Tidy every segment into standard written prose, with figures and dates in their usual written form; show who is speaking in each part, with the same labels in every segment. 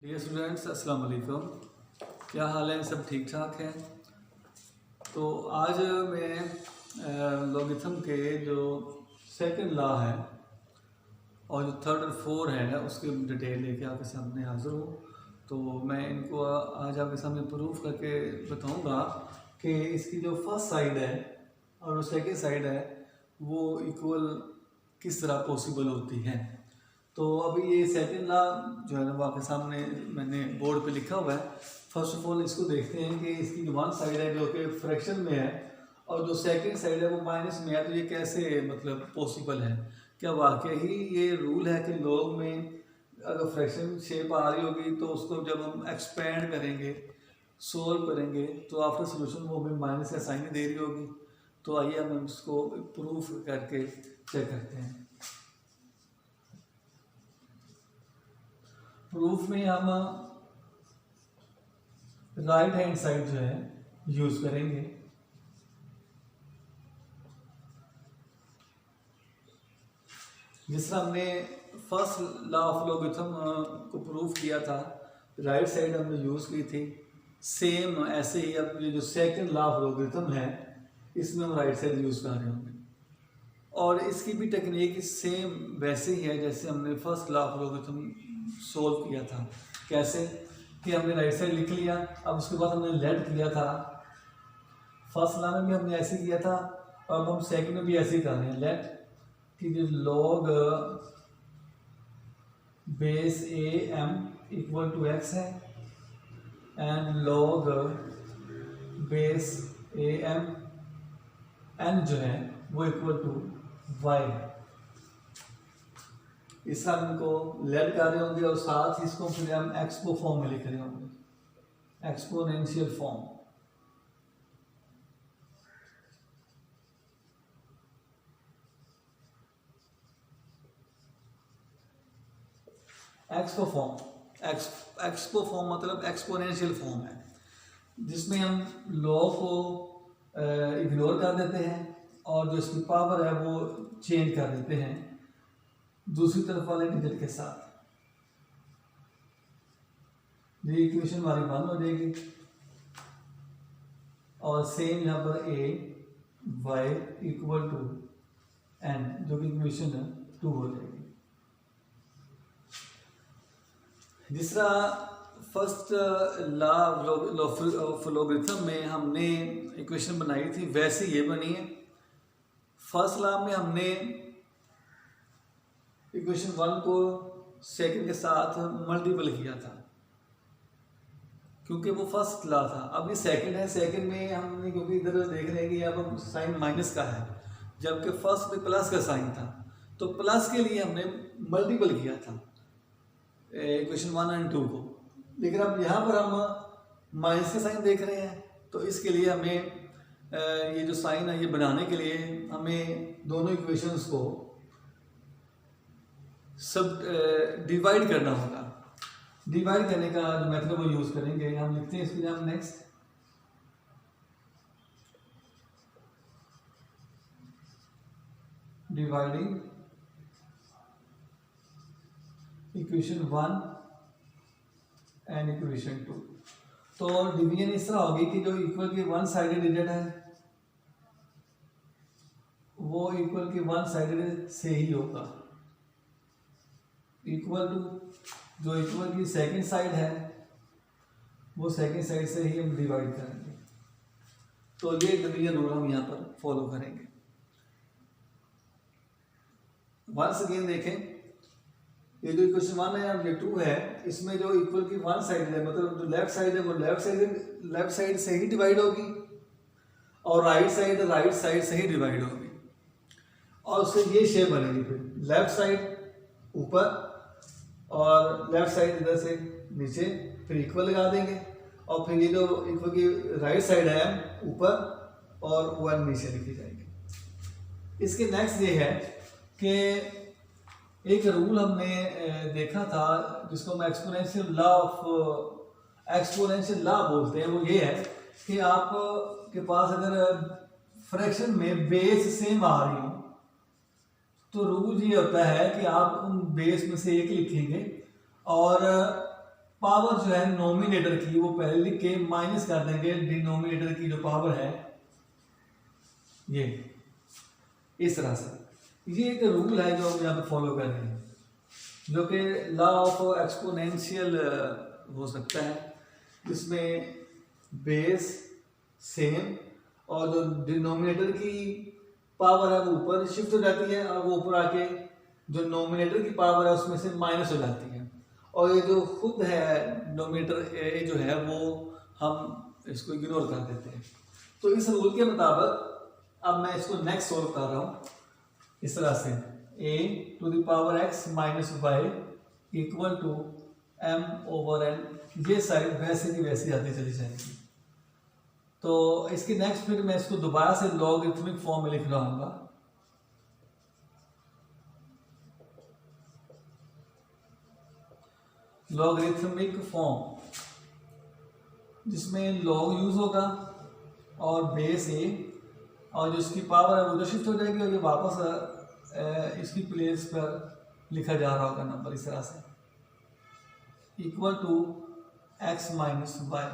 Speaker 1: Dear students, अस्सलाम वालेकुम। क्या हाल है? सब ठीक ठाक है। तो आज मैं लॉगरिथम के जो सेकंड लॉ है और जो थर्ड और फोर है उसकी डिटेल लेके आपके सामने हाज़िर हूँ। तो मैं इनको आज आपके सामने प्रूफ करके बताऊँगा कि इसकी जो फर्स्ट साइड है और जो सेकंड साइड है वो इक्वल किस तरह पॉसिबल होती है। तो अभी ये सेकंड लॉ जो है ना वो आपके सामने मैंने बोर्ड पे लिखा हुआ है। फर्स्ट ऑफ ऑल इसको देखते हैं कि इसकी जो वन साइड है जो कि फ्रैक्शन में है और जो सेकंड साइड है वो माइनस में है, तो ये कैसे मतलब पॉसिबल है। क्या वाकई ही ये रूल है कि लॉग में अगर फ्रैक्शन शेप आ रही होगी तो उसको जब हम एक्सपेंड करेंगे, सोल्व करेंगे, तो आफ्टर सोल्यूशन वो हमें माइनस का साइन दे रही होगी। तो आइए हम इसको प्रूफ करके चेक करते हैं। प्रूफ में हम राइट हैंड साइड जो है यूज करेंगे। जिस तरह हमने फर्स्ट लॉ ऑफ लॉगरिथम को प्रूफ किया था, राइट साइड हमने यूज की थी, सेम ऐसे ही अब ये जो सेकंड लॉ ऑफ लॉगरिथम है इसमें हम राइट साइड यूज कर रहे होंगे और इसकी भी टेक्निक सेम वैसे ही है जैसे हमने first law of logarithm solve किया था। कैसे कि हमने राइट साइड लिख लिया, अब उसके बाद हमने लेट किया था। फर्स्ट लॉ में भी हमने ऐसे किया था और अब हम सेकंड में भी ऐसे ही कर रहे हैं। लेट कि जो log base A M equal to X है and log base A M N जो है वो इक्वल टू वाई है। इस तरह इनको लेट कर रहे होंगे और साथ ही इसको फिर हम एक्सपो फॉर्म में लिख रहे होंगे, एक्सपोनेंशियल फॉर्म। एक्सपो फॉर्म मतलब एक्सपोनेंशियल फॉर्म है जिसमें हम लॉ को इग्नोर कर देते हैं और जो इसकी पावर है वो चेंज कर देते हैं दूसरी तरफ वाले डिजिट के साथ। ये इक्वेशन हमारी बंद हो जाएगी और सेम यहाँ पर ए वाई इक्वल टू एन जो कि इक्वेशन 2 हो जाएगी। जिस तरह फर्स्ट लॉ ऑफ लॉगरिथम में हमने इक्वेशन बनाई थी वैसे ये बनी है। फर्स्ट लॉ में हमने इक्वेशन 1 को सेकंड के साथ मल्टीपल किया था क्योंकि वो फर्स्ट लॉ था। अब ये सेकंड है, सेकंड में हमने क्योंकि इधर देख रहे हैं कि अब साइन माइनस का है जबकि फर्स्ट में प्लस का साइन था, तो प्लस के लिए हमने मल्टीपल किया था इक्वेशन 1 और 2 को। लेकिन अब यहाँ पर हम माइनस का साइन देख रहे हैं तो इसके लिए हमें ये जो साइन है ये बनाने के लिए हमें दोनों इक्वेशंस को सब डिवाइड करना होगा। डिवाइड करने का जो मेथड वो यूज करेंगे, हम लिखते हैं इसके नाम next dividing equation 1 and equation 2। तो डिवीजन इस तरह होगी कि जो इक्वल की वन साइडेड डिजिट है वो इक्वल की वन साइडेड से ही होगा, इक्वल टू जो इक्वल की सेकंड साइड है वो सेकंड साइड से ही हम डिवाइड करेंगे। तो ये डिवीजन रूल हम यहाँ पर फॉलो करेंगे। वंस अगेन देखें, ये जो इक्वेशन 1 है और ये 2 है, इसमें जो इक्वल की वन साइड है मतलब जो लेफ्ट साइड है वो लेफ्ट साइड से ही डिवाइड होगी और राइट साइड से ही डिवाइड होगी और उससे ये शेप बनेगी। फिर लेफ्ट साइड ऊपर और लेफ्ट साइड इधर से नीचे, फिर इक्वल लगा देंगे और फिर ये जो इक्वल की राइट साइड है ऊपर और 1 नीचे लिखी जाएगी। इसके नेक्स्ट ये है कि एक रूल हमने देखा था जिसको हम एक्सपोनेंशियल लॉ बोलते हैं। वो ये है कि आप के पास अगर फ्रैक्शन में बेस सेम आ रही हो तो रूल ये होता है कि आप उन बेस में से एक लिखेंगे और पावर जो है नोमिनेटर की वो पहले लिख के माइनस कर देंगे डिनोमिनेटर की जो पावर है, ये इस तरह से। ये एक रूल है जो हम यहाँ पे फॉलो कर रहे हैं, जो कि लॉ ऑफ एक्सपोनेंशियल हो सकता है, जिसमें बेस सेम और जो डिनोमिनेटर की पावर है वो ऊपर शिफ्ट हो जाती है और वो ऊपर आके जो नोमिनेटर की पावर है उसमें से माइनस हो जाती है, और ये जो खुद है नोमिनेटर ए जो है वो हम इसको इग्नोर कर देते हैं। तो इस रूल के मुताबिक अब मैं इसको नेक्स्ट सोल्व कर रहा हूँ इस तरह से, a to the power x minus y equal to m over n। ये साइड वैसे की वैसी आती चली जाएगी। तो इसकी नेक्स्ट फिर मैं इसको दोबारा से लॉगरिथमिक फॉर्म में लिख रहा हूँ। लॉगरिथमिक फॉर्म जिसमें लॉग यूज होगा और बेस ए और जो इसकी पावर है वो उधर शिफ्ट हो जाएगी और ये वापस इसकी प्लेस पर लिखा जा रहा होगा नंबर इस तरह से, equal to x minus y.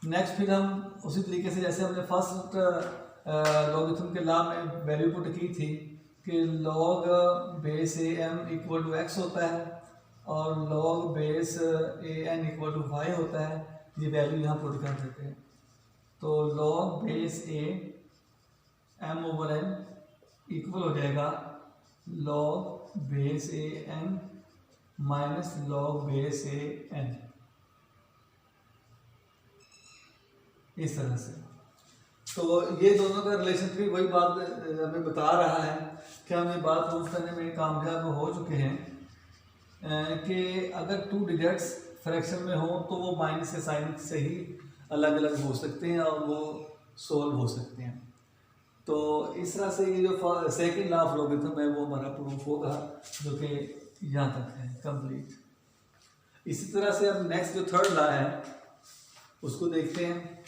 Speaker 1: Next फिर हम उसी तरीके से जैसे हमने फर्स्ट लॉगरिथम के लॉ में वैल्यू पुट की थी कि log base A M equal to x होता है और log base a n equal to y होता है, ये वैल्यू यहाँ पुट कर देते हैं। तो लॉग बेस ए एम ओवर एन इक्वल हो जाएगा log base a n minus log base a n, इस तरह से। तो ये दोनों का रिलेशन भी वही बात हमें बता रहा है कि हम ये बात प्रूव करने में कामयाब हो चुके हैं कि अगर 2 डिजिट्स फ्रैक्शन में हो तो वो माइनस के साइन से ही अलग अलग हो सकते हैं और वो सोल्व हो सकते हैं। तो इस तरह से ये जो सेकंड लॉ ऑफ लॉगरिथम है वो हमारा प्रूफ होगा, जो कि यहाँ तक है कंप्लीट। इसी तरह से अब नेक्स्ट जो थर्ड लॉ है उसको देखते हैं।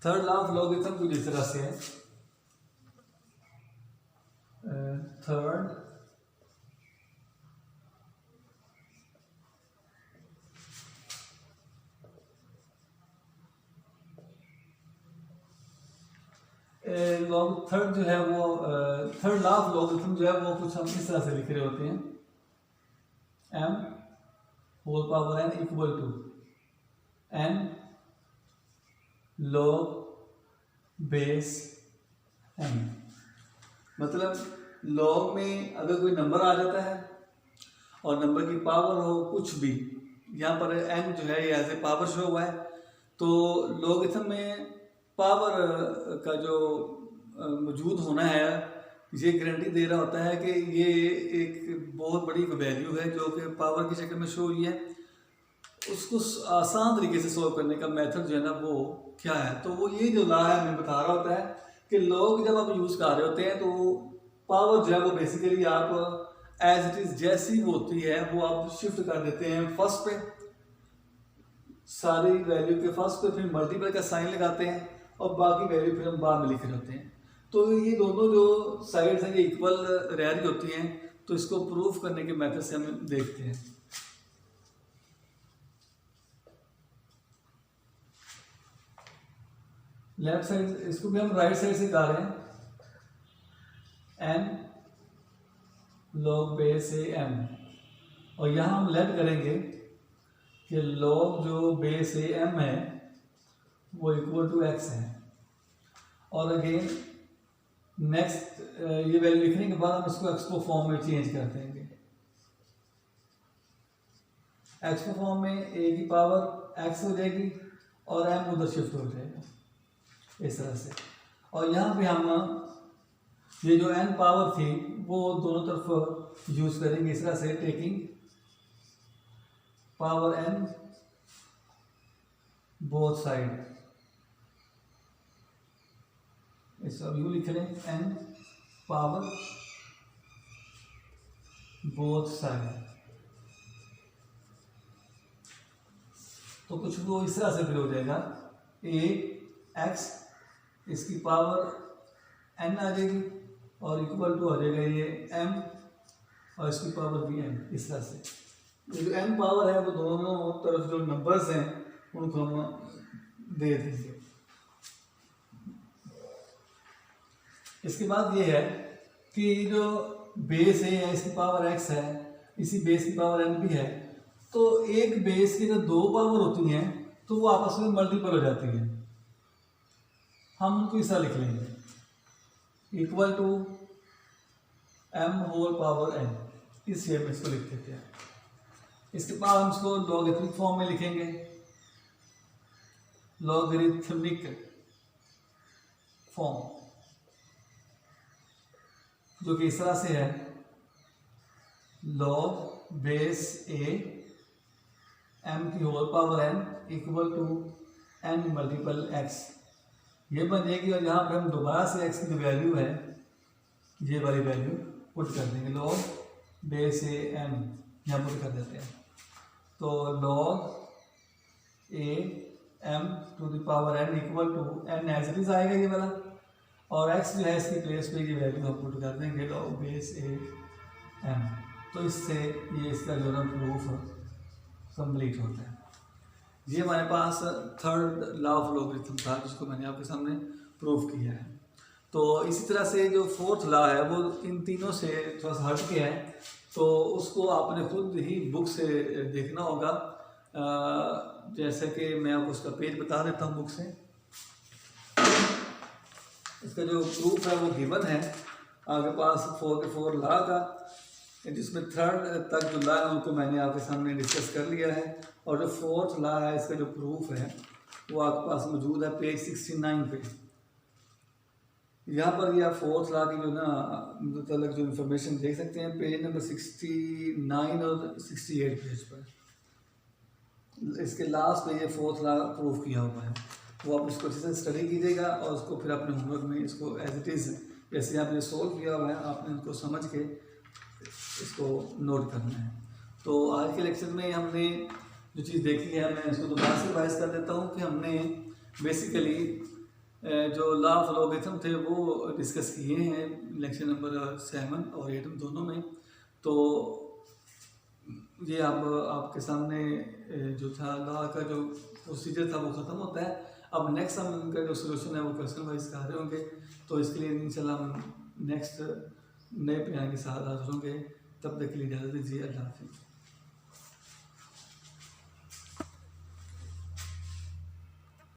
Speaker 1: थर्ड लॉ ऑफ लॉगरिथम कुछ इस तरह से है, थर्ड थर्ड जो है वो थर्ड लॉ ऑफ लॉगरिथम जो है वो कुछ हम इस तरह से लिख रहे होते हैं, m whole power n equal to n log base n। मतलब लॉग में अगर कोई नंबर आ जाता है और नंबर की पावर हो कुछ भी, यहाँ पर n जो है ये एज ए पावर शो हुआ है, तो लॉगरिथम में पावर का जो मौजूद होना है ये गारंटी दे रहा होता है कि ये एक बहुत बड़ी वैल्यू है जो कि पावर की शक्ल में शो हुई है। उसको आसान तरीके से सॉल्व करने का मेथड जो है ना वो क्या है, तो वो ये जो लॉ है हमें बता रहा होता है कि लॉग जब आप यूज़ कर रहे होते हैं तो पावर जो है वो बेसिकली आप एज इट इज़ जैसी वो होती है वो आप शिफ्ट कर देते हैं फर्स्ट पे, सारी वैल्यू के फर्स्ट पे, फिर मल्टीपल का साइन लगाते हैं और बाकी वैल्यू फिर हम बाद में लिख रहे होते हैं। तो ये दोनों जो साइड्स हैं ये इक्वल रह रही होती हैं, तो इसको प्रूफ करने के मेथड से हम देखते हैं। लेफ्ट साइड इसको भी हम राइट साइड से कर रहे हैं, n लॉग बेस ए m, और यहाँ हम लेट करेंगे कि लॉग जो बेस ए m है वो इक्वल टू x है। और अगेन नेक्स्ट ये वैल्यू लिखने के बाद हम इसको एक्सपो फॉर्म में चेंज कर देंगे। एक्सपो फॉर्म में a की पावर x हो जाएगी और m उधर शिफ्ट हो जाएगा इस तरह से। और यहाँ पे हम ये जो n पावर थी वो दोनों तरफ यूज करेंगे इस तरह से, taking power n both side. इसको अब यूँ लिख लें, n पावर बोथ साइड। तो कुछ वो इस तरह से फिर हो जाएगा, ए एक्स इसकी पावर n आ जाएगी और इक्वल टू आ जाएगा ये m और इसकी पावर भी n। इस तरह से ये जो n पावर है वो दोनों तरफ जो नंबर्स हैं उनको हम दे देंगे। इसके बाद ये है कि जो बेस है या इसकी पावर x है, इसी बेस की पावर n भी है, तो एक बेस की अगर दो पावर होती हैं तो वो आपस में मल्टीपल हो जाती है। हम उनको इस तरह लिख लेंगे equal to m whole power n, इस शेप में इसको लिख देते हैं। इसके बाद हम इसको लॉगरिथमिक फॉर्म में लिखेंगे, लॉगरिथमिक फॉर्म, जो कि इस तरह से है लॉग बेस a m की whole power n equal to n multiple x। ये बन जाएगी और यहाँ पे हम दोबारा से x की जो वैल्यू है ये वाली वैल्यू पुट कर देंगे, लॉग बेस a m यहाँ पुट कर देते हैं। तो log a m to the power n equal to n as it is आएगा ये वाला, और x जो है इसकी प्लेस पे ये वैल्यू हम पुट कर देंगे लॉग बेस a m। तो इससे ये इसका जो है प्रूफ कंप्लीट होता है। ये हमारे पास थर्ड लॉ ऑफ लॉगरिथम था जिसको मैंने आपके सामने प्रूफ किया है। तो इसी तरह से जो फोर्थ लॉ है वो इन तीनों से थोड़ा सा हट के है, तो उसको आपने खुद ही बुक से देखना होगा। जैसे कि मैं आपको उसका पेज बता देता हूँ बुक से। इसका जो प्रूफ है वो गिवन है आपके पास 4 के 4 लॉ का, जिसमें थर्ड तक जो लॉ है उनको मैंने आपके सामने डिस्कस कर लिया है, और जो फोर्थ लॉ है इसका जो प्रूफ है वो आपके पास मौजूद है पेज 69 पे। यहाँ पर यह फोर्थ लॉ की जो ना मतलब जो इन्फॉर्मेशन देख सकते हैं पेज नंबर 69 और 68 पेज पर। इसके लास्ट पे ये फोर्थ लॉ प्रूफ किया हुआ है, वो आप इसको अच्छे से स्टडी कीजिएगा और उसको फिर अपने होमवर्क में इसको एज इट इज़ जैसे आपने सोल्व किया हुआ है आपने उसको समझ के इसको नोट करना है। तो आज के लेक्चर में हमने जो चीज़ देखी है मैं इसको दोबारा से रिवाइज कर देता हूँ कि हमने बेसिकली जो लॉ ऑफ लॉगरिथम थे वो डिस्कस किए हैं लेक्चर नंबर 7 और 8 दोनों में। तो ये अब आपके सामने जो था लॉ का जो प्रोसीजर था वो ख़त्म होता है। अब नेक्स्ट हम इनका जो सोल्यूशन है वो क्वेश्चन वाइज कर रहे होंगे, तो इसके लिए इंशाल्लाह हम नेक्स्ट नए प्लान के साथ हाजिर होंगे। तब तक के लिए इजाज़त दीजिए, अल्लाह हाफ़िज़।